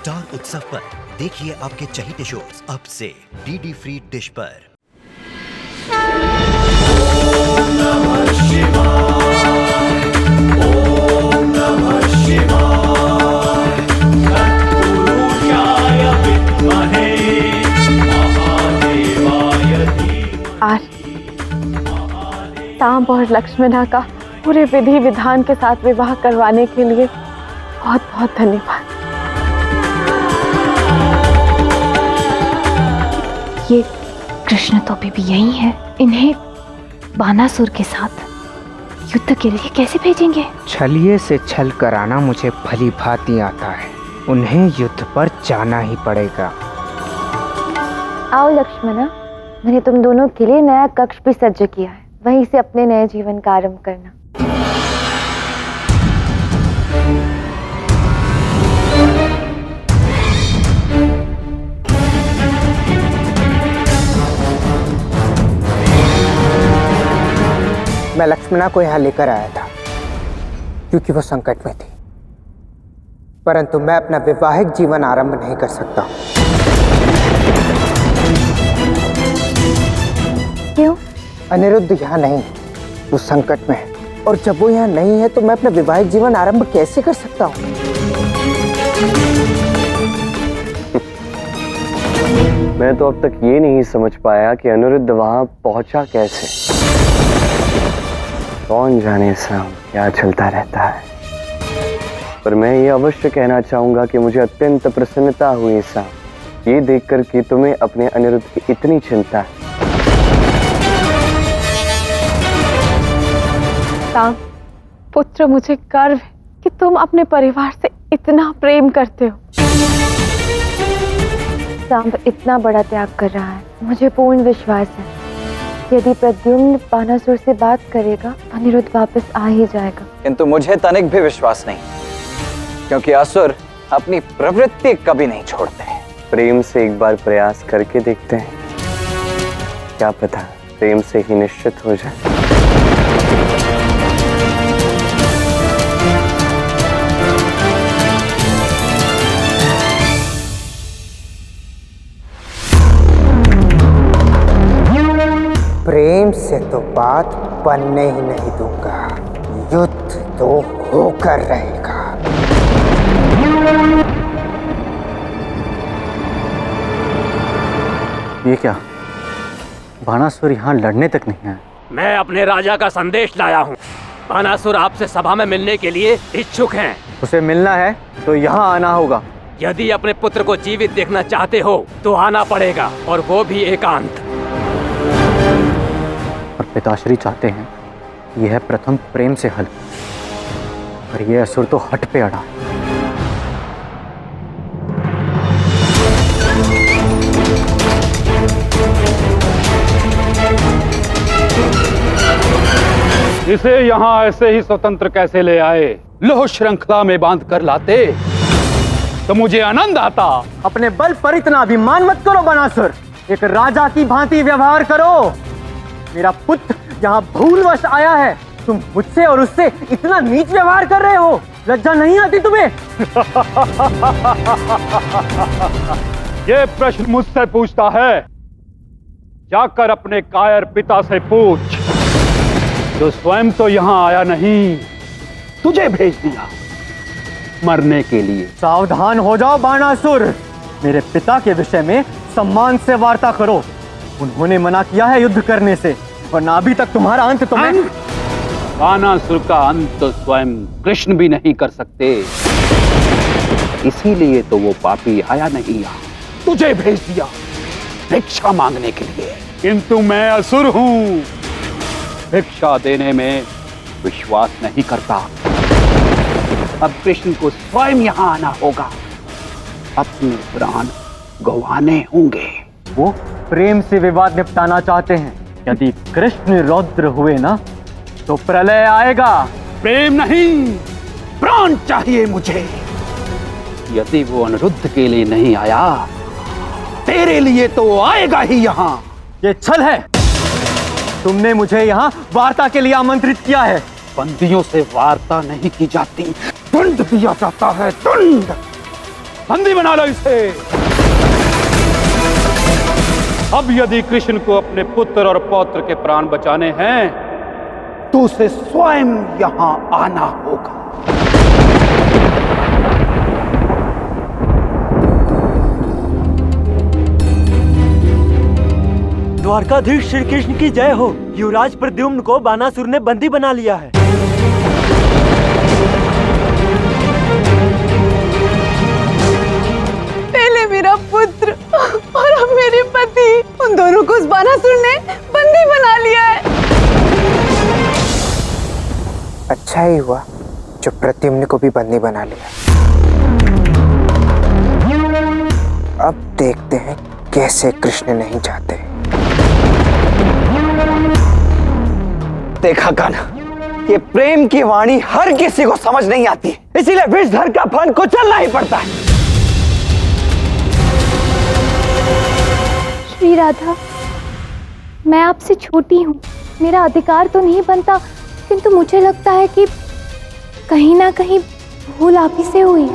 Star उत्सव पर देखिए आपके चहीते शोज अब से डीडी फ्री डिश पर। ओम नमः शिवाय, ओम नमः शिवाय, तत्पुरुषाय विद्महे महादेवाय धीमहि। आज राम और लक्ष्मणा का पूरे विधि विधान के साथ विवाह करवाने के लिए बहुत बहुत धन्यवाद। ये कृष्ण तो अभी भी यही है, इन्हें बानासुर के साथ युद्ध के लिए कैसे भेजेंगे? छलिए से छल कराना मुझे भली भांति आता है, उन्हें युद्ध पर जाना ही पड़ेगा। आओ लक्ष्मणा, मैंने तुम दोनों के लिए नया कक्ष भी सज्ज किया है, वहीं से अपने नए जीवन का आरंभ करना। मैं लक्ष्मणा को यहाँ लेकर आया था क्योंकि वो संकट में थी, परंतु मैं अपना वैवाहिक जीवन आरंभ नहीं कर सकता। क्यों? अनिरुद्ध यहाँ नहीं, वो संकट में है, और जब वो यहाँ नहीं है तो मैं अपना वैवाहिक जीवन आरंभ कैसे कर सकता हूँ? मैं तो अब तक ये नहीं समझ पाया कि अनिरुद्ध वहां पहुंचा कैसे। कौन जाने साम क्या चलता रहता है, पर मैं ये अवश्य कहना चाहूंगा कि मुझे अत्यंत प्रसन्नता हुई साम ये देखकर कि तुम्हें अपने अनिरुद्ध की इतनी चिंता है। साम पुत्र, मुझे गर्व है कि तुम अपने परिवार से इतना प्रेम करते हो। सांब इतना बड़ा त्याग कर रहा है, मुझे पूर्ण विश्वास है यदि प्रद्युम्न बानासुर से बात करेगा तो अनिरुद्ध वापस आ ही जाएगा। किंतु मुझे तनिक भी विश्वास नहीं, क्योंकि असुर अपनी प्रवृत्ति कभी नहीं छोड़ते। प्रेम से एक बार प्रयास करके देखते हैं, क्या पता प्रेम से ही निश्चित हो जाए। प्रेम से तो बात बनने ही नहीं दूंगा, युद्ध तो होकर रहेगा। ये क्या, बानासुर यहाँ लड़ने तक नहीं है? मैं अपने राजा का संदेश लाया हूँ। बानासुर आपसे सभा में मिलने के लिए इच्छुक हैं। उसे मिलना है तो यहाँ आना होगा। यदि अपने पुत्र को जीवित देखना चाहते हो तो आना पड़ेगा, और वो भी एकांत। और पिताश्री चाहते हैं यह प्रथम प्रेम से हल, और यह असुर तो हट पे अड़ा है। इसे यहाँ ऐसे ही स्वतंत्र कैसे ले आए? लोह श्रृंखला में बांध कर लाते तो मुझे आनंद आता। अपने बल पर इतना अभिमान मत करो बानासुर, एक राजा की भांति व्यवहार करो। मेरा पुत्र यहाँ भूलवश आया है, तुम मुझसे और उससे इतना नीच व्यवहार कर रहे हो, लज्जा नहीं आती तुम्हें? ये प्रश्न मुझसे पूछता है, जाकर अपने कायर पिता से पूछ, जो स्वयं तो यहाँ आया नहीं, तुझे भेज दिया मरने के लिए। सावधान हो जाओ बानासुर, मेरे पिता के विषय में सम्मान से वार्ता करो। उन्होंने मना किया है युद्ध करने से, वरना अभी तक तुम्हारा अंत तो मैं। बानासुर का अंत तो स्वयं कृष्ण भी नहीं कर सकते, इसीलिए तो वो पापी आया नहीं, यहाँ तुझे भेज दिया भिक्षा मांगने के लिए। किंतु मैं असुर हूँ, भिक्षा देने में विश्वास नहीं करता। अब कृष्ण को स्वयं यहाँ आना होगा, अपने प्राण गंवाने होंगे। वो प्रेम से विवाद निपटाना चाहते हैं, यदि कृष्ण रौद्र हुए ना तो प्रलय आएगा। प्रेम नहीं, प्राण चाहिए मुझे। यदि वो अनिरुद्ध के लिए नहीं आया, तेरे लिए तो आएगा ही यहाँ। ये छल है, तुमने मुझे यहाँ वार्ता के लिए आमंत्रित किया है। बंदियों से वार्ता नहीं की जाती, दंड दिया जाता है, दंड। बंदी बना लो इसे। अब यदि कृष्ण को अपने पुत्र और पौत्र के प्राण बचाने हैं तो उसे स्वयं यहां आना होगा। द्वारकाधीश श्री कृष्ण की जय हो। युवराज प्रद्युम्न को बानासुर ने बंदी बना लिया है। पहले मेरा पुत्र और अब मेरे पति, उन दोनों को उस बानासुर ने बंदी बना लिया है। अच्छा ही हुआ जो प्रद्युम्न को भी बंदी बना लिया। अब देखते हैं कैसे कृष्ण नहीं चाहते। देखा कान्हा, ये प्रेम की वाणी हर किसी को समझ नहीं आती है, इसीलिए विषधर का फन को चलना ही पड़ता है। श्री राधा, मैं आपसे छोटी हूँ, मेरा अधिकार तो नहीं बनता, किंतु मुझे लगता है कि कहीं ना कहीं भूल आप ही से हुई।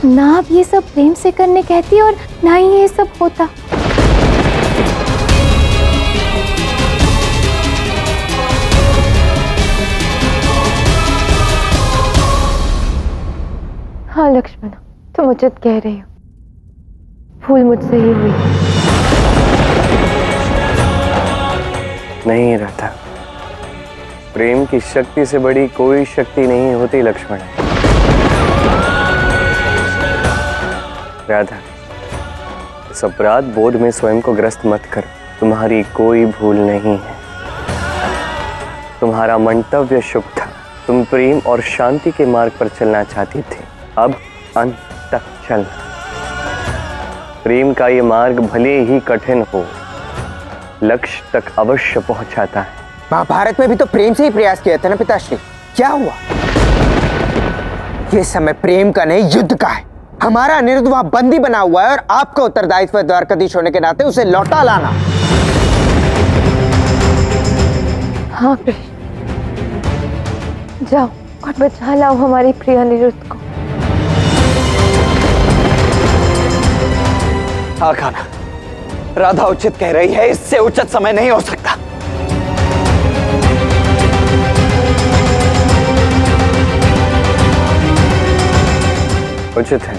ना आप ये सब प्रेम से करने कहती और ना ही ये सब होता। हाँ लक्ष्मण, तुम उचित कह रही हो, भूल मुझसे ही हुई। नहीं राधा, प्रेम की शक्ति से बड़ी कोई शक्ति नहीं होती लक्ष्मण। राधा, इस अपराध बोध में स्वयं को ग्रस्त मत करो। तुम्हारी कोई भूल नहीं है। तुम्हारा मंतव्य शुभ था। तुम प्रेम और शांति के मार्ग पर चलना चाहती थी। अब अंत तक चलना। प्रेम का ये मार्ग भले ही कठिन हो, लक्ष्य तक अवश्य पहुंचाता है। महाभारत में भी तो प्रेम से ही प्रयास किया था ना पिताश्री, क्या हुआ? ये समय प्रेम का नहीं, युद्ध का है। हमारा अनिरुद्ध वहां बंदी बना हुआ है और आपका उत्तरदायित्व द्वारकाधीश होने के नाते उसे लौटा लाना। हाँ कृष्ण, जाओ और बचा लाओ हमारी प्रिय अनिरुद्ध को। हाँ कान्हा, राधा उचित कह रही है, इससे उचित समय नहीं हो सकता। उचित है।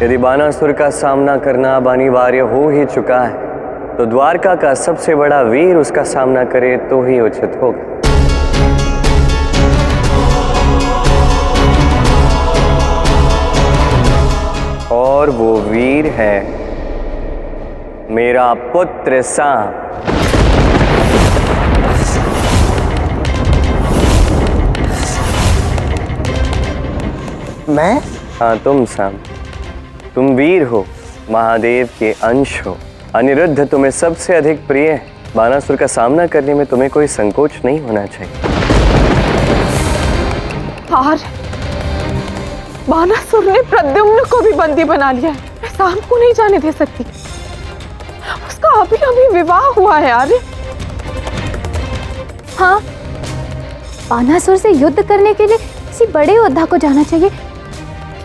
यदि बानासुर का सामना करना अब अनिवार्य हो ही चुका है तो द्वारका का सबसे बड़ा वीर उसका सामना करे तो ही उचित होगा। और वो वीर है मेरा पुत्र सांब। मैं? हाँ तुम सांब, तुम वीर हो, महादेव के अंश हो। अनिरुद्ध तुम्हें सबसे अधिक प्रिय है। बानासुर का सामना करने में तुम्हें कोई संकोच नहीं होना चाहिए। और बानासुर ने प्रद्युम्न को भी बंदी बना लिया है। मैं सांब को नहीं जाने दे सकती। उसका अभी अभी विवाह हुआ है यार। हाँ, बानासुर से युद्ध करने के लिए किसी बड़े योद्धा को जाना चाहिए,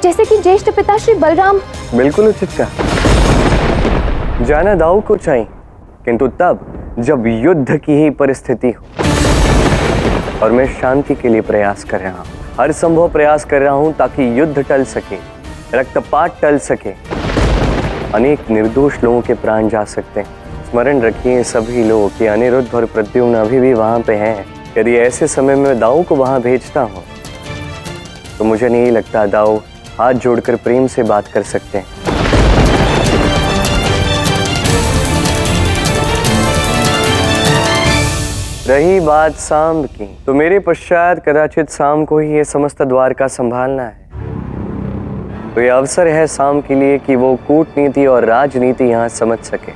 जैसे कि ज्येष्ठ पिता श्री बलराम। बिल्कुल उचित कहा। जाना दाऊ को चाहिए, किंतु तब जब युद्ध की ही परिस्थिति हो। और मैं शांति के लिए प्रयास कर रहा हूँ, हर संभव प्रयास कर रहा हूँ ताकि युद्ध टल सके, रक्तपात टल सके, अनेक निर्दोष लोगों के प्राण जा सकते हैं। स्मरण रखिए सभी लोग कि अनिरुद्ध और प्रद्युम्न अभी भी वहां पे हैं। यदि ऐसे समय में दाऊ को वहां भेजता हूँ तो मुझे नहीं लगता दाऊ हाथ जोड़कर प्रेम से बात कर सकते हैं। रही बात सांब की, तो मेरे पश्चात कदाचित सांब को ही ये समस्त द्वारका संभालना है। तो ये अवसर है सांब के लिए कि वो कूटनीति और राजनीति यहाँ समझ सके।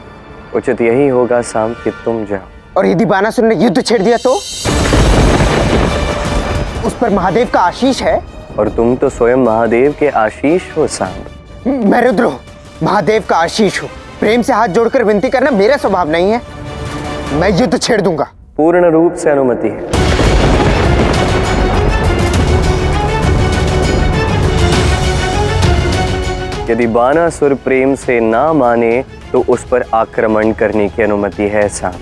उचित यही होगा सांब कि तुम जाओ। और यदि बानासुर ने युद्ध छेड़ दिया तो? उस पर महादेव का आशीष है। और तुम तो स्वयं महादेव के आशीष हो सांब। मैं रुद्र हूं, महादेव का आशीष हूं। प्रेम से हाथ जोड़कर विनती करना मेरा स्वभाव नहीं है। मैं युद्ध छेड़ दूंगा। पूर्ण रूप से अनुमति है। यदि बानासुर प्रेम से ना माने तो उस पर आक्रमण करने की अनुमति है सांप।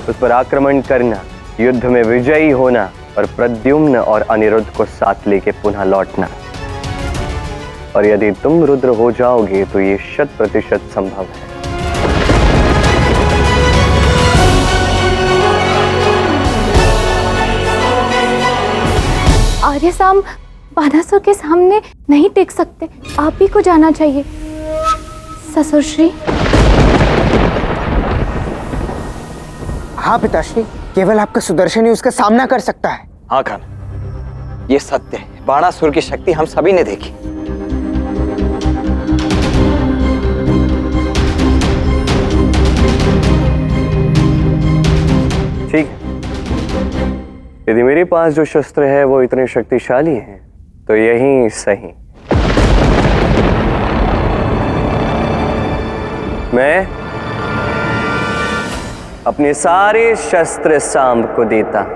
उस पर आक्रमण करना, युद्ध में विजयी होना और प्रद्युम्न और अनिरुद्ध को साथ लेके पुनः लौटना। और यदि तुम रुद्र हो जाओगे तो ये 100% संभव है। आर्यसाम बानासुर के सामने नहीं टिक सकते, आप ही को जाना चाहिए। ससुरश्री। हाँ पिताश्री, केवल आपका सुदर्शन ही उसका सामना कर सकता है। हाँ खान, ये सत्य है। बाणासुर की शक्ति हम सभी ने देखी। ठीक है, यदि मेरे पास जो शस्त्र है वो इतने शक्तिशाली है तो यही सही। मैं अपने सारे शस्त्र सांब को देता।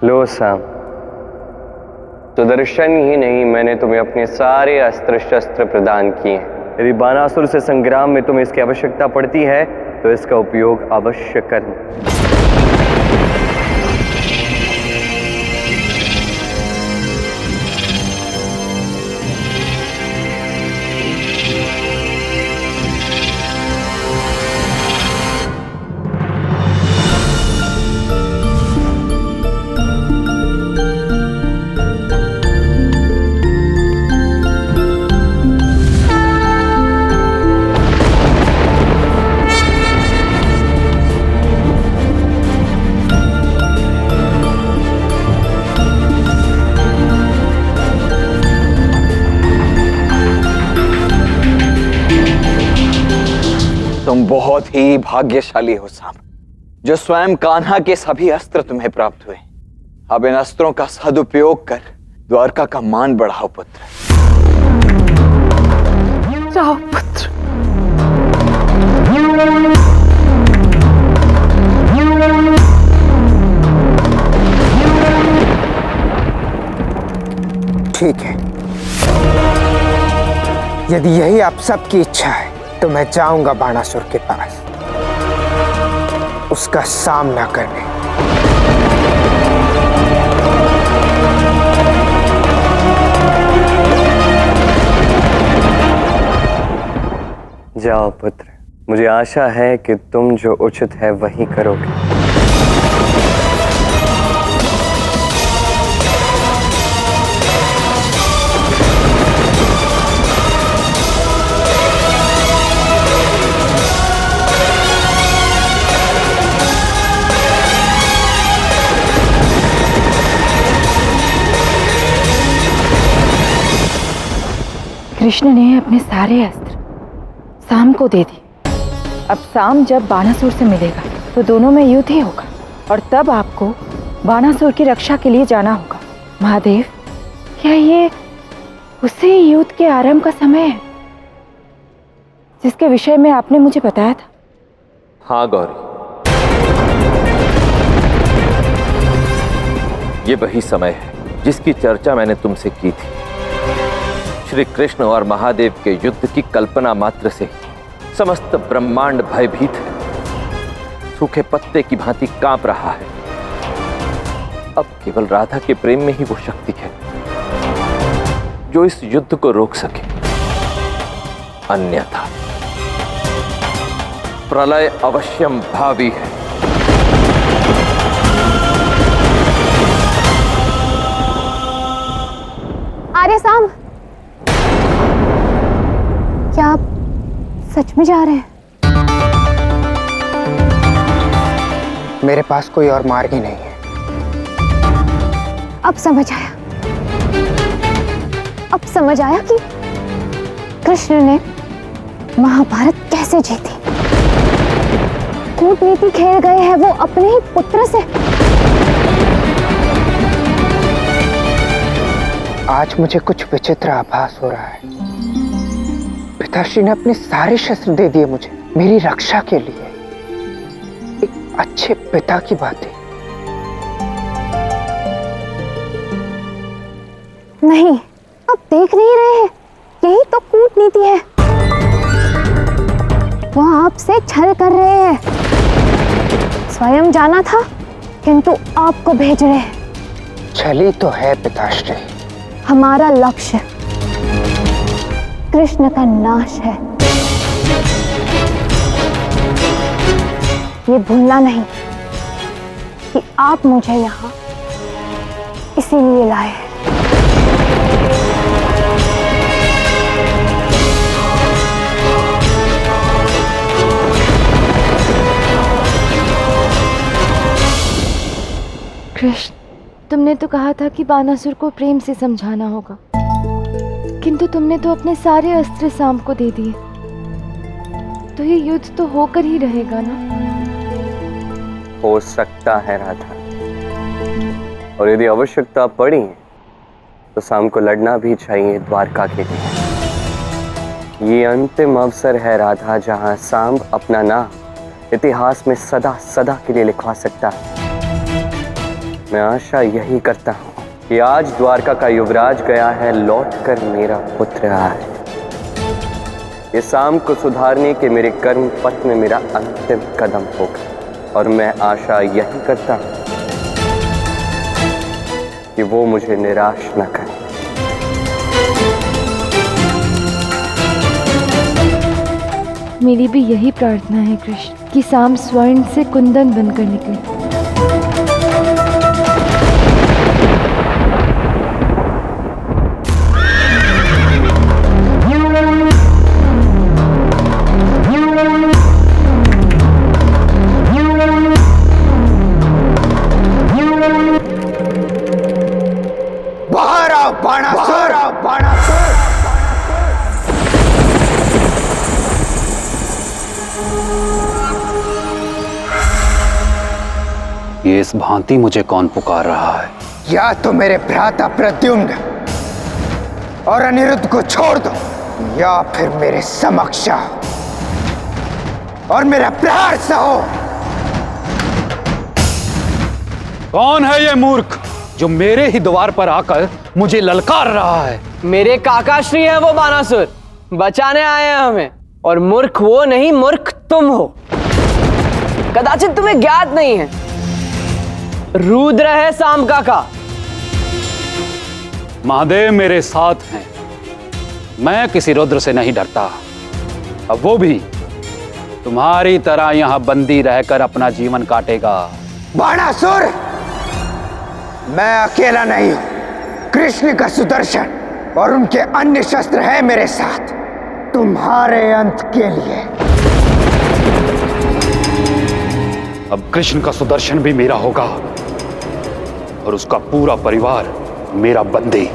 लो सांब, सुदर्शन ही नहीं, मैंने तुम्हें अपने सारे अस्त्र शस्त्र प्रदान किए हैं। यदि बानासुर से संग्राम में तुम्हें इसकी आवश्यकता पड़ती है तो इसका उपयोग अवश्य करना। तुम बहुत ही भाग्यशाली हो सांब, जो स्वयं कान्हा के सभी अस्त्र तुम्हें प्राप्त हुए। अब इन अस्त्रों का सदुपयोग कर द्वारका का मान बढ़ाओ पुत्र। जाओ पुत्र। यदि यही आप सबकी इच्छा है तो मैं जाऊंगा बाणासुर के पास उसका सामना करने। जाओ पुत्र, मुझे आशा है कि तुम जो उचित है वही करोगे। कृष्ण ने अपने सारे अस्त्र साम को दे दी। अब साम जब बाणासुर से मिलेगा तो दोनों में युद्ध ही होगा और तब आपको बाणासुर की रक्षा के लिए जाना होगा। महादेव, क्या ये उसी युद्ध के आरंभ का समय है जिसके विषय में आपने मुझे बताया था? हाँ गौरी, ये वही समय है जिसकी चर्चा मैंने तुमसे की थी। श्री कृष्ण और महादेव के युद्ध की कल्पना मात्र से समस्त ब्रह्मांड भयभीत है, सूखे पत्ते की भांति कांप रहा है। अब केवल राधा के प्रेम में ही वो शक्ति है जो इस युद्ध को रोक सके, अन्यथा प्रलय अवश्यम भावी है। आर्य साम, क्या आप सच में जा रहे हैं? मेरे पास कोई और मार्ग ही नहीं है। अब समझ आया, अब समझ आया कि कृष्ण ने महाभारत कैसे जीती। कूटनीति खेल गए हैं वो अपने ही पुत्र से। आज मुझे कुछ विचित्र आभास हो रहा है। पिताश्री ने अपने सारे शस्त्र दे दिए मुझे मेरी रक्षा के लिए। एक अच्छे पिता की बात है। नहीं, अब देख नहीं रहे हैं, यही तो कूटनीति है। वो आपसे छल कर रहे हैं। स्वयं जाना था किंतु आपको भेज रहे हैं। छली तो है पिताश्री। हमारा लक्ष्य कृष्ण का नाश है, ये भूलना नहीं कि आप मुझे यहाँ इसीलिए लाए हैं। कृष्ण, तुमने तो कहा था कि बानासुर को प्रेम से समझाना होगा, किंतु तुमने तो अपने सारे अस्त्र साम को दे दिए। तो ये युद्ध तो होकर ही रहेगा ना? हो सकता है राधा, और यदि आवश्यकता पड़ी तो शाम को लड़ना भी चाहिए द्वारका के लिए। ये अंतिम अवसर है राधा, जहां सांब अपना नाम इतिहास में सदा सदा के लिए लिखवा सकता है। मैं आशा यही करता हूं कि आज द्वारका का युवराज गया है, लौटकर मेरा पुत्र आए। ये शाम को सुधारने के मेरे कर्म पथ में मेरा अंतिम कदम होगा, और मैं आशा यही करता हूं कि वो मुझे निराश न करे। मेरी भी यही प्रार्थना है कृष्ण, कि शाम स्वर्ण से कुंदन बनकर निकले। ये इस भांति मुझे कौन पुकार रहा है? या तो मेरे भ्राता प्रद्युम्न और अनिरुद्ध को छोड़ दो, या फिर मेरे समक्ष आओ और मेरा प्रहार सहो। कौन है ये मूर्ख जो मेरे ही द्वार पर आकर मुझे ललकार रहा है? मेरे काकाश्री है वो बानासुर, बचाने आए हैं हमें, और मूर्ख वो नहीं, मूर्ख तुम हो। कदाचित तुम्हें ज्ञात नहीं है, रुद्र है साम काका। महादेव मेरे साथ हैं, मैं किसी रुद्र से नहीं डरता। अब वो भी तुम्हारी तरह यहां बंदी रहकर अपना जीवन काटेगा। बाणासुर, मैं अकेला नहीं हूं। कृष्ण का सुदर्शन और उनके अन्य शस्त्र हैं मेरे साथ, तुम्हारे अंत के लिए। अब कृष्ण का सुदर्शन भी मेरा होगा और उसका पूरा परिवार मेरा बंदी।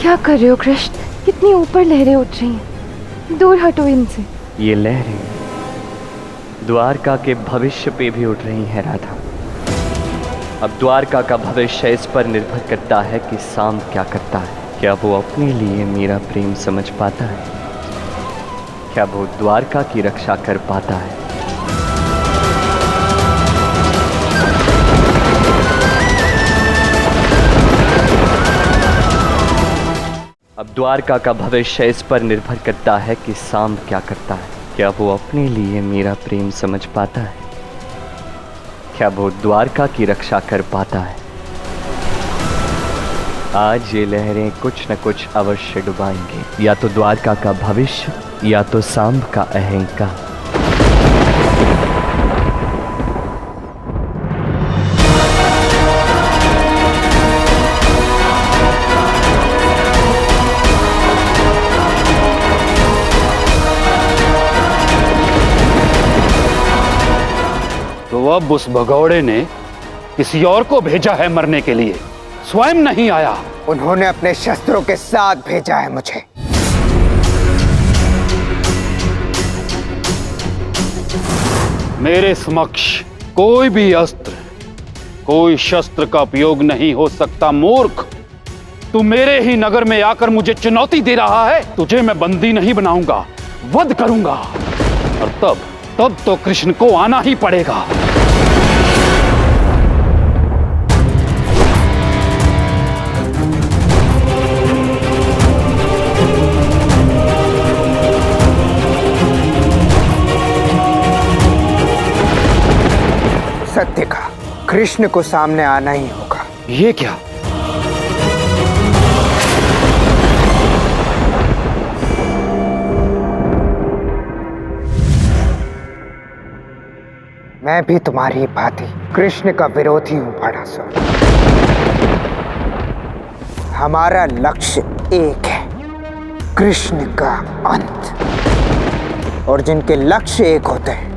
क्या कर रहे हो कृष्ण? कितनी ऊपर लहरें उठ रही हैं, दूर हटो इनसे। ये लहरें द्वारका के भविष्य पे भी उठ रही हैं राधा। अब द्वारका का भविष्य इस पर निर्भर करता है कि साम क्या करता है। क्या वो अपने लिए मेरा प्रेम समझ पाता है? क्या वो द्वारका की रक्षा कर पाता है? अब द्वारका का भविष्य इस पर निर्भर करता है कि साम क्या करता है। क्या वो अपने लिए मेरा प्रेम समझ पाता है? क्या वो द्वारका की रक्षा कर पाता है? आज ये लहरें कुछ न कुछ अवश्य डुबाएंगे, या तो द्वारका का भविष्य या तो सांब का अहंकार। तो अब उस भगौड़े ने किसी और को भेजा है मरने के लिए, स्वयं नहीं आया। उन्होंने अपने शस्त्रों के साथ भेजा है मुझे। मेरे समक्ष कोई भी अस्त्र, कोई शस्त्र का उपयोग नहीं हो सकता। मूर्ख, तू मेरे ही नगर में आकर मुझे चुनौती दे रहा है। तुझे मैं बंदी नहीं बनाऊंगा, वध करूंगा, और तब तो कृष्ण को आना ही पड़ेगा। सत्य का कृष्ण को सामने आना ही होगा। ये क्या? मैं भी तुम्हारी भांति कृष्ण का विरोधी हूं बाणासुर। हमारा लक्ष्य एक है, कृष्ण का अंत। और जिनके लक्ष्य एक होते हैं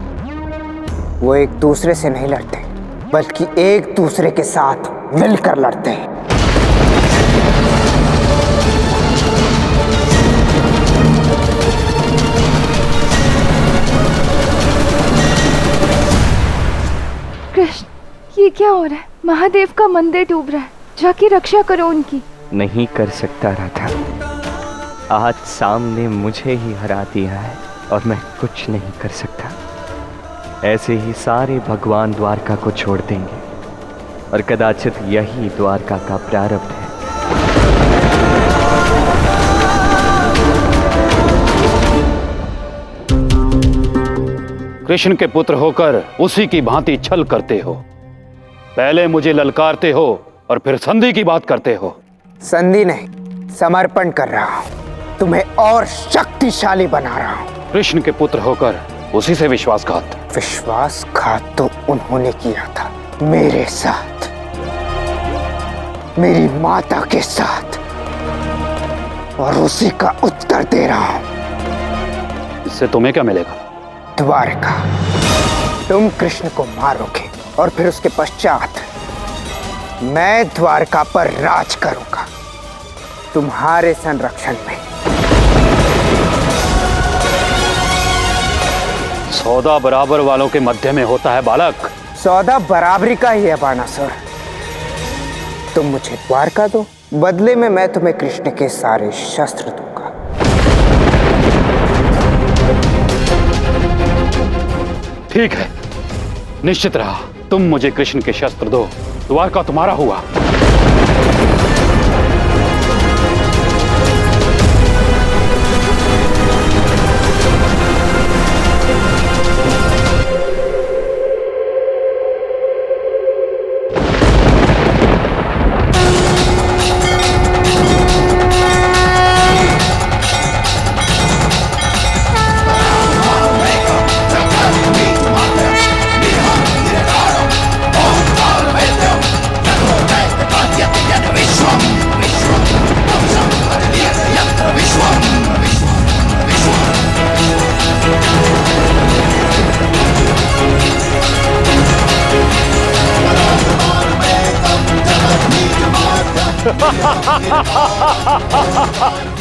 वो एक दूसरे से नहीं लड़ते, बल्कि एक दूसरे के साथ मिलकर लड़ते हैं। कृष्ण, ये क्या हो रहा है? महादेव का मंदिर डूब रहा है, जाके रक्षा करो उनकी। नहीं कर सकता राधा, आज सामने मुझे ही हरा दिया है और मैं कुछ नहीं कर सकता। ऐसे ही सारे भगवान द्वारका को छोड़ देंगे और कदाचित यही द्वारका का प्रारब्ध है। कृष्ण के पुत्र होकर उसी की भांति छल करते हो। पहले मुझे ललकारते हो और फिर संधि की बात करते हो। संधि नहीं, समर्पण कर रहा हूं, तुम्हें और शक्तिशाली बना रहा हूं। कृष्ण के पुत्र होकर उसी से विश्वासघात। विश्वासघात तो उन्होंने किया था मेरे साथ, मेरी माता के साथ, और उसी का उत्तर दे रहा हूं। इससे तुम्हें क्या मिलेगा? द्वारका। तुम कृष्ण को मारोगे और फिर उसके पश्चात मैं द्वारका पर राज करूंगा, तुम्हारे संरक्षण में। सौदा बराबर वालों के मध्य में होता है बालक। सौदा बराबरी का ही है बाणासुर। तुम मुझे द्वारका दो, बदले में मैं तुम्हें कृष्ण के सारे शस्त्र दूंगा। ठीक है, निश्चित रहा, तुम मुझे कृष्ण के शस्त्र दो, द्वारका तुम्हारा हुआ।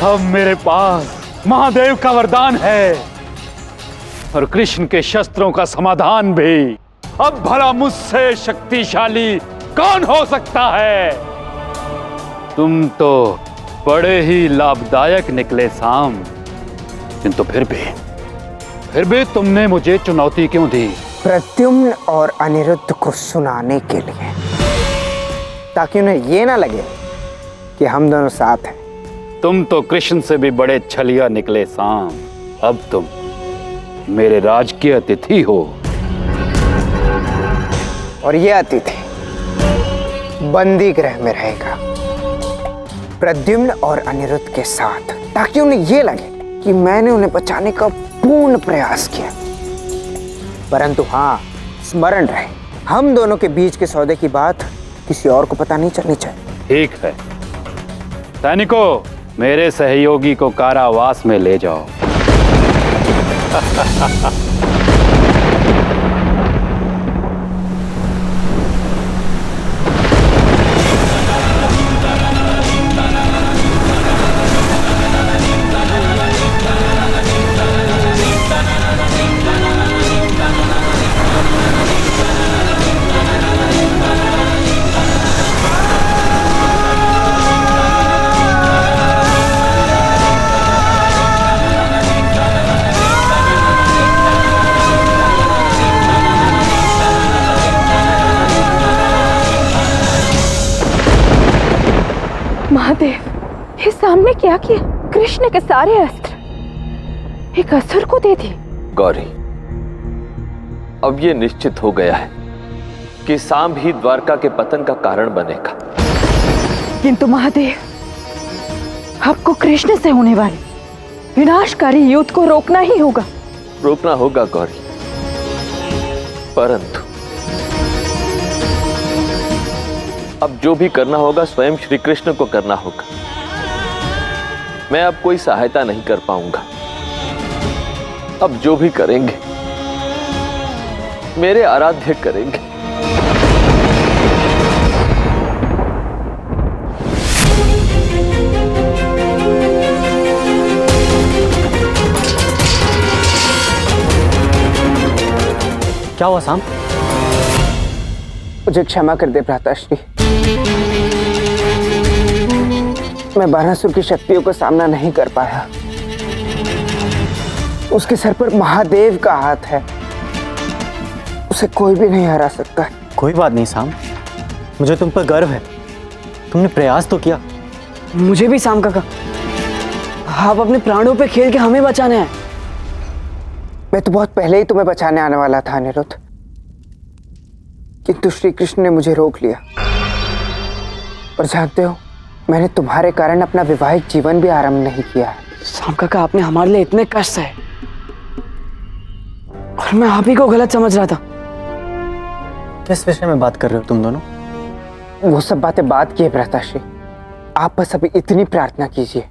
अब मेरे पास महादेव का वरदान है और कृष्ण के शस्त्रों का समाधान भी। अब भला मुझसे शक्तिशाली कौन हो सकता है? तुम तो बड़े ही लाभदायक निकले साम, किंतु फिर भी तुमने मुझे चुनौती क्यों दी? प्रद्युम्न और अनिरुद्ध को सुनाने के लिए, ताकि उन्हें ये ना लगे कि हम दोनों साथ हैं। तुम तो कृष्ण से भी बड़े छलिया निकले साम। अब तुम मेरे राज के अतिथि हो, और ये अतिथि बंदी गृह में रहेगा प्रद्युम्न और अनिरुद्ध के साथ, ताकि उन्हें ये लगे कि मैंने उन्हें बचाने का पूर्ण प्रयास किया। परंतु हाँ, स्मरण रहे, हम दोनों के बीच के सौदे की बात किसी और को पता नहीं चलनी चाहिए। ठीक है सैनिकों, मेरे सहयोगी को कारावास में ले जाओ। महादेव, ये सामने क्या किया? कृष्ण के सारे अस्त्र एक असुर को दे दिए। गौरी, अब ये निश्चित हो गया है कि सांब ही द्वारका के पतन का कारण बनेगा। किंतु महादेव, आपको कृष्ण से होने वाले विनाशकारी युद्ध को रोकना ही होगा। रोकना होगा गौरी, परंतु अब जो भी करना होगा स्वयं श्री कृष्ण को करना होगा। मैं अब कोई सहायता नहीं कर पाऊंगा। अब जो भी करेंगे मेरे आराध्य करेंगे। क्या हुआ साम? मुझे क्षमा कर दे भ्राताश्री, मैं बानासुर की शक्तियों का सामना नहीं कर पाया। उसके सर पर महादेव का हाथ है, उसे कोई भी नहीं हरा सकता। कोई बात नहीं साम, मुझे तुम पर गर्व है। तुमने प्रयास तो किया। मुझे भी साम काका, आप अपने प्राणों पे खेल के हमें बचाने हैं। मैं तो बहुत पहले ही तुम्हें बचाने आने वाला था अनिरुद्ध, किंतु श्री कृष्ण ने मुझे रोक लिया। और जानते हो, मैंने तुम्हारे कारण अपना वैवाहिक जीवन भी आरंभ नहीं किया है। साम काका, आपने हमारे लिए इतने कष्ट सहे और मैं आप ही को गलत समझ रहा था। किस विषय में बात कर रहे हो तुम दोनों? वो सब बातें बात की है भ्राताश्री, आप बस अभी इतनी प्रार्थना कीजिए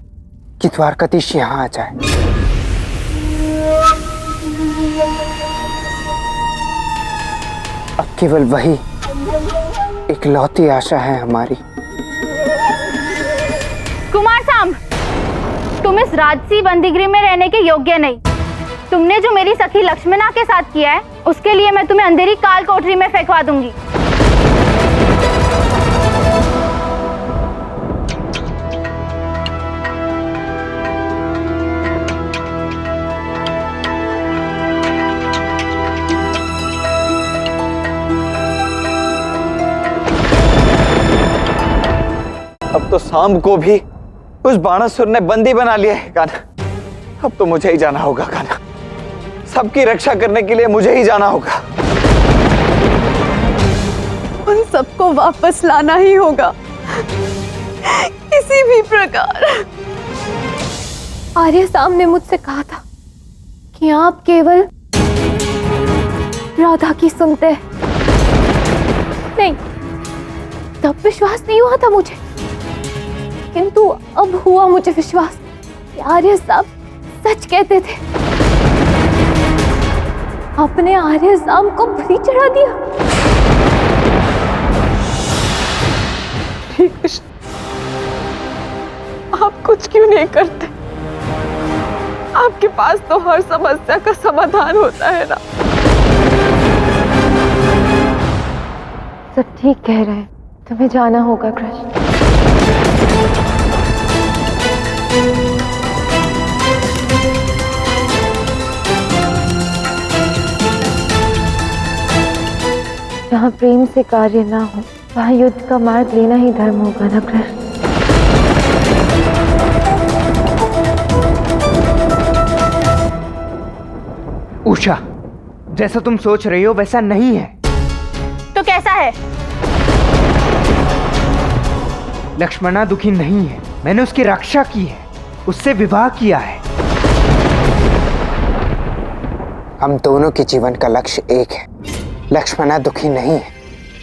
कि द्वारकाधीश यहाँ आ जाए। अब केवल वही इकलौती आशा है हमारी। कुमार सांब, तुम इस राजसी बंदीगृह में रहने के योग्य नहीं। तुमने जो मेरी सखी लक्ष्मणा के साथ किया है, उसके लिए मैं तुम्हें अंधेरी काल कोठरी में फेंकवा दूंगी। सांब को भी उस बाणासुर ने बंदी बना लिया है कान्हा। अब तो मुझे ही जाना होगा कान्हा, सबकी रक्षा करने के लिए मुझे ही जाना होगा। उन सबको वापस लाना ही होगा किसी भी प्रकार। आर्य साम ने मुझसे कहा था कि आप केवल राधा की सुनते हैं। नहीं, तब विश्वास नहीं हुआ था मुझे, किंतु अब हुआ मुझे विश्वास कि आर्य साम सच कहते थे। आपने आर्य साम को बलि चढ़ा दिया। ठीक कृष्ण, आप कुछ क्यों नहीं करते? आपके पास तो हर समस्या का समाधान होता है ना। सब ठीक कह रहे हैं, तुम्हें जाना होगा कृष्ण। जहाँ प्रेम से कार्य ना हो वहाँ युद्ध का मार्ग लेना ही धर्म होगा ना कृष्ण। उषा, जैसा तुम सोच रही हो वैसा नहीं है। तो कैसा है? लक्ष्मणा दुखी नहीं है, मैंने उसकी रक्षा की है, उससे विवाह किया है। हम दोनों के जीवन का लक्ष्य एक है। लक्ष्मणा दुखी नहीं है,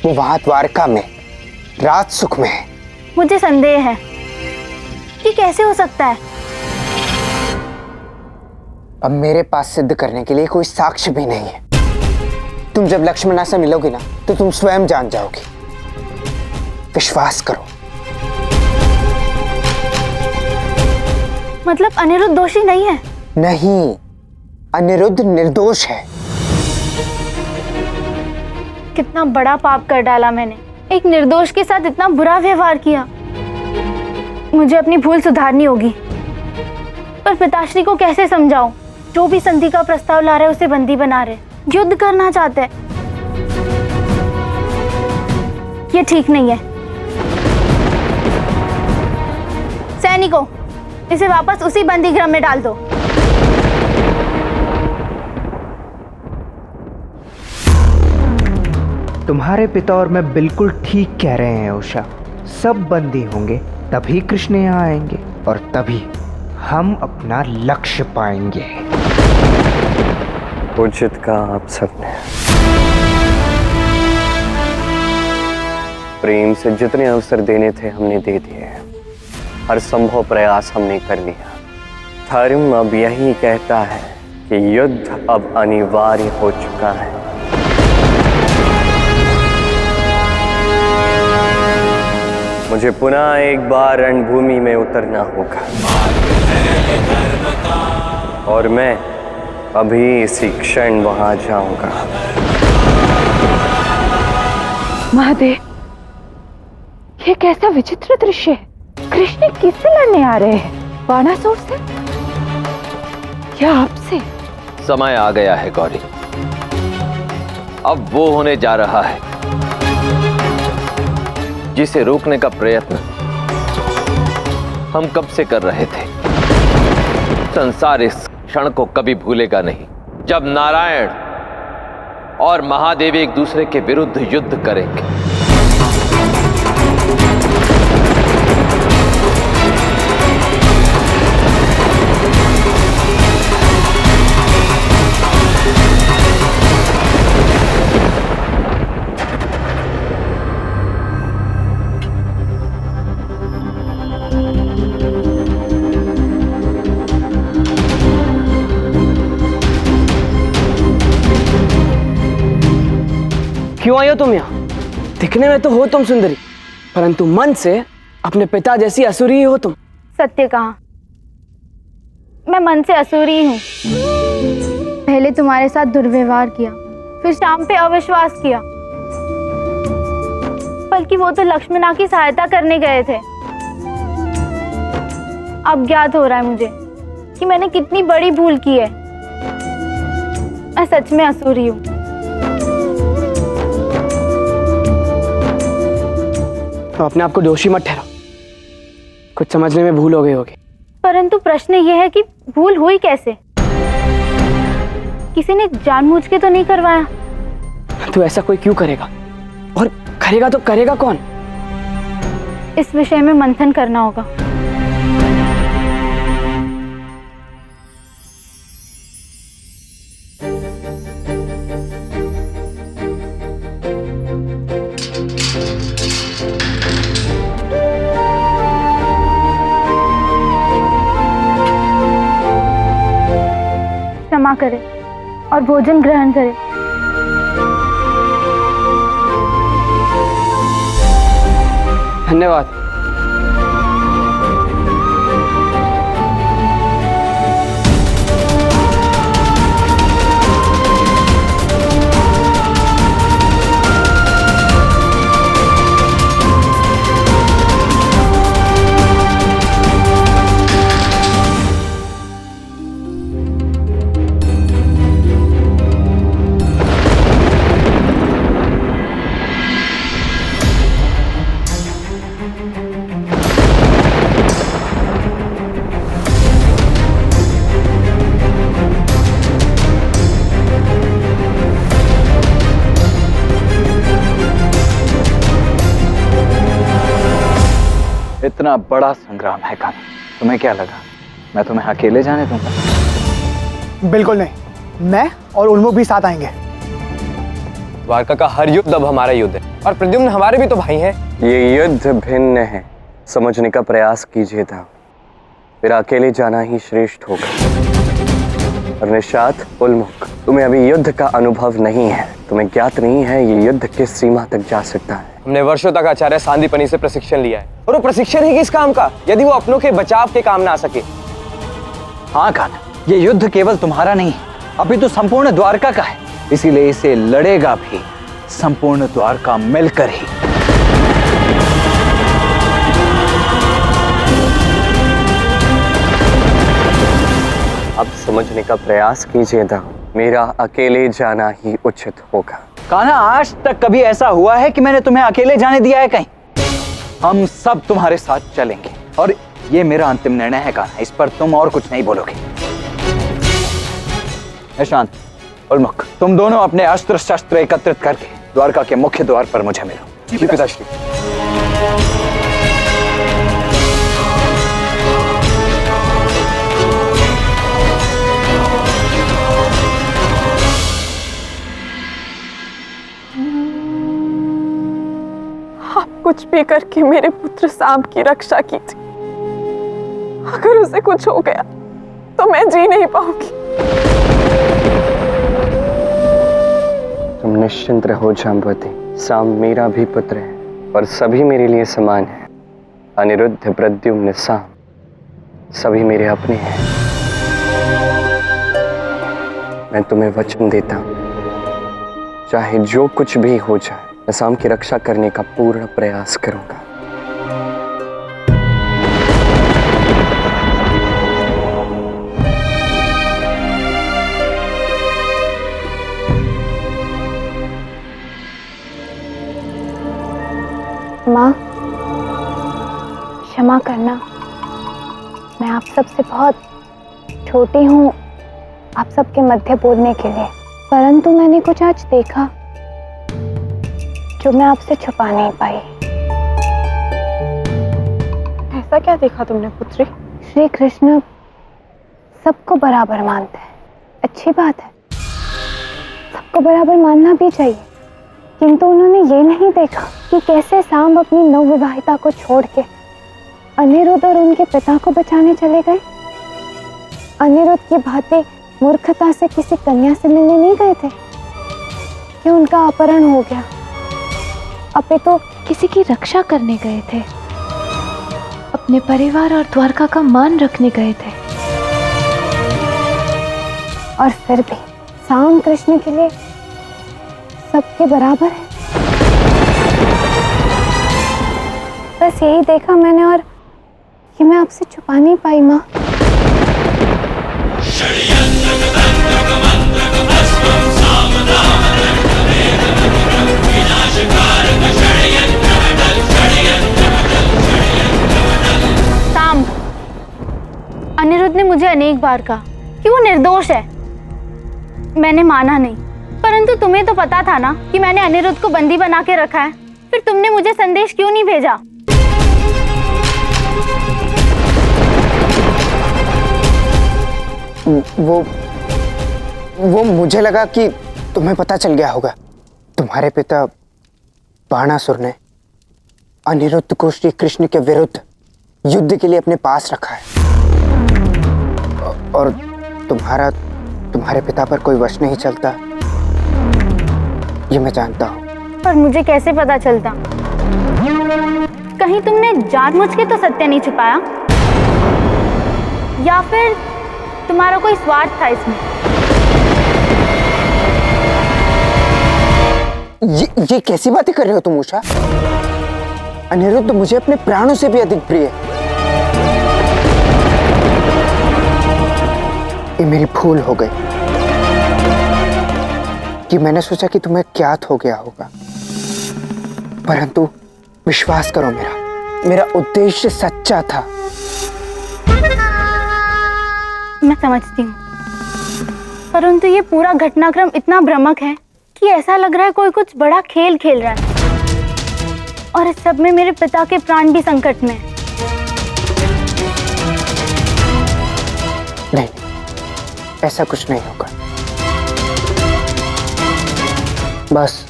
वो वहां द्वारका में राज सुख में है। मुझे संदेह है कि कैसे हो सकता है। अब मेरे पास सिद्ध करने के लिए कोई साक्ष्य भी नहीं है। तुम जब लक्ष्मणा से मिलोगी ना तो तुम स्वयं जान जाओगी। विश्वास करो। मतलब अनिरुद्ध दोषी नहीं है? नहीं, अनिरुद्ध निर्दोष है। कितना बड़ा पाप कर डाला मैंने, एक निर्दोष के साथ इतना बुरा व्यवहार किया। मुझे अपनी भूल सुधारनी होगी। पर पिताश्री को कैसे समझाऊं? जो भी संधि का प्रस्ताव ला रहे उसे बंदी बना रहे, युद्ध करना चाहते हैं। ये ठीक नहीं है। सैनिकों, इसे वापस उसी बंदी गृह में डाल दो। तुम्हारे पिता और मैं बिल्कुल ठीक कह रहे हैं उषा। सब बंदी होंगे तभी कृष्ण यहाँ आएंगे और तभी हम अपना लक्ष्य पाएंगे। उचित कहा आप सबने। प्रेम से जितने अवसर देने थे हमने दे दिए। हर संभव प्रयास हमने कर लिया। धर्म अब यही कहता है कि युद्ध अब अनिवार्य हो चुका है। मुझे पुनः एक बार रणभूमि में उतरना होगा और मैं अभी इसी क्षण वहां जाऊंगा। महादेव, ये कैसा विचित्र दृश्य है। कृष्ण किससे लड़ने आ रहे हैं? बाणासुर से या आपसे? समय आ गया है गौरी, अब वो होने जा रहा है जिसे रोकने का प्रयत्न हम कब से कर रहे थे। संसार इस क्षण को कभी भूलेगा नहीं जब नारायण और महादेव एक दूसरे के विरुद्ध युद्ध करेंगे। क्यों आई हो तुम यहाँ? दिखने में तो हो तुम सुंदरी, परंतु मन से अपने पिता जैसी असुरी ही हो तुम। सत्य कहा, मैं मन से असुरी हूँ। पहले तुम्हारे साथ दुर्व्यवहार किया, फिर शाम पे अविश्वास किया, बल्कि वो तो लक्ष्मणा की सहायता करने गए थे। अब ज्ञात हो रहा है मुझे कि मैंने कितनी बड़ी भूल की है। मैं सच में असुरी हूँ। तो अपने आप को दोषी मत ठहराओ। कुछ समझने में भूल हो गई होगी। परंतु प्रश्न यह है कि भूल हुई कैसे? किसी ने जानबूझ के तो नहीं करवाया। तो ऐसा कोई क्यों करेगा? और करेगा तो करेगा कौन? इस विषय में मंथन करना होगा। क्षमा करें और भोजन ग्रहण करें। धन्यवाद। इतना बड़ा संग्राम है कान्हा, तुम्हें क्या लगा मैं तुम्हें अकेले जाने दूंगा? बिल्कुल नहीं, मैं और उल्मुख भी साथ आएंगे। द्वारका का हर युद्ध अब हमारा युद्ध है और प्रद्युम्न हमारे भी तो भाई हैं। ये युद्ध भिन्न है, समझने का प्रयास कीजिए था। फिर अकेले जाना ही श्रेष्ठ होगा। और निषाद, उल्मुख, तुम्हें अभी युद्ध का अनुभव नहीं है, तुम्हें ज्ञात नहीं है ये युद्ध किस सीमा तक जा सकता है। हमने वर्षों तक आचार्य सांदीपनि से प्रशिक्षण लिया है, और वो प्रशिक्षण ही किस काम का यदि वो अपनों के बचाव के काम ना आ सके। हाँ कान्हा, ये युद्ध केवल तुम्हारा नहीं है, अभी तो संपूर्ण द्वारका का है, इसीलिए इसे लड़ेगा भी संपूर्ण द्वारका मिलकर ही। अब समझने का प्रयास कीजिए था, मेरा अकेले जाना ही उचित होगा। कान्हा, आज तक कभी ऐसा हुआ है कि मैंने तुम्हें अकेले जाने दिया है कहीं? हम सब तुम्हारे साथ चलेंगे और ये मेरा अंतिम निर्णय है कान्हा, इस पर तुम और कुछ नहीं बोलोगे। निशांत, उल्मुख, तुम दोनों अपने अस्त्र शस्त्र एकत्रित करके द्वारका के मुख्य द्वार पर मुझे मिलो। जी पिताश्री। आप कुछ भी करके मेरे पुत्र साम की रक्षा की थी। अगर उसे कुछ हो गया तो मैं जी नहीं पाऊंगी। तुम निश्चिंत रहो जाम्बवती, साम मेरा भी पुत्र है और सभी मेरे लिए समान है। अनिरुद्ध, प्रद्युम्न, साम सभी मेरे अपने हैं। मैं तुम्हें वचन देता हूं, चाहे जो कुछ भी हो जाए, मैं साम की रक्षा करने का पूर्ण प्रयास करूंगा। माँ, क्षमा करना, मैं आप सबसे बहुत छोटी हूँ आप सबके मध्य बोलने के लिए, परंतु मैंने कुछ आज देखा जो मैं आपसे छुपा नहीं पाई। ऐसा क्या देखा तुमने पुत्री? श्री कृष्ण सबको बराबर मानते हैं, अच्छी बात है, सबको बराबर मानना भी चाहिए, किंतु उन्होंने ये नहीं देखा कि कैसे साम अपनी नवविवाहिता को छोड़ के अनिरुद्ध और उनके पिता को बचाने चले गए। अनिरुद्ध की भांति मूर्खता से किसी कन्या से मिलने नहीं गए थे कि उनका अपहरण हो गया, अपितु किसी की रक्षा करने गए थे, अपने परिवार और द्वारका का मान रखने गए थे। और फिर भी साम कृष्ण के लिए सबके बराबर है। बस यही देखा मैंने और ये मैं आपसे छुपा नहीं पाई माँ। अनिरुद्ध ने मुझे अनेक बार कहा कि वो निर्दोष है। मैंने माना नहीं, परंतु तुम्हें तो पता था ना कि मैंने अनिरुद्ध को बंदी बना के रखा है। फिर तुमने मुझे संदेश क्यों नहीं भेजा? वो मुझे लगा कि तुम्हें पता चल गया होगा। तुम्हारे पिता बाणासुर ने अनिरुद्ध को श्री कृष्ण के विरुद्ध युद्ध के लिए अपने पास रखा है और तुम्हारे पिता पर कोई वश नहीं चलता, ये मैं जानता हूँ। पर मुझे कैसे पता चलता? कहीं तुमने जानबूझ के तो सत्य नहीं छुपाया, या फिर तुम्हारा कोई स्वार्थ था इसमें? ये कैसी बातें कर रहे हो तुम उषा? अनिरुद्ध मुझे अपने प्राणों से भी अधिक प्रिय है। ये मेरी भूल हो गई कि मैंने सोचा कि तुम्हें ज्ञात हो गया होगा, परंतु विश्वास करो मेरा उद्देश्य सच्चा था। मैं समझती हूँ, परंतु ये पूरा घटनाक्रम इतना भ्रामक है कि ऐसा लग रहा है कोई कुछ बड़ा खेल खेल रहा है, और इस सब में मेरे पिता के प्राण भी संकट में हैं। नहीं, ऐसा कुछ नहीं होगा। बस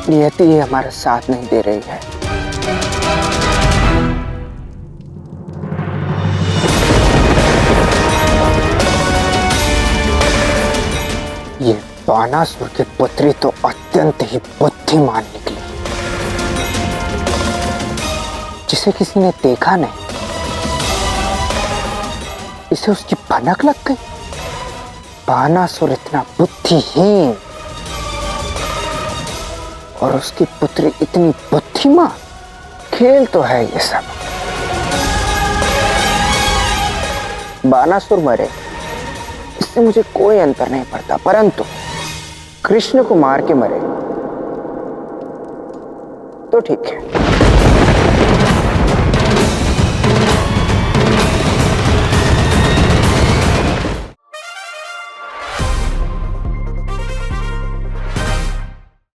नियति ही हमारा साथ नहीं दे रही है। ये बाणासुर की पुत्री तो अत्यंत ही बुद्धिमान निकली, जिसे किसी ने देखा नहीं, इसे उसकी भनक लग गई। बाणासुर इतना बुद्धिहीन और उसकी पुत्री इतनी बुद्धिमान, खेल तो है ये सब। बाणासुर मरे, इससे मुझे कोई अंतर नहीं पड़ता, परंतु कृष्ण को मार के मरे तो ठीक है।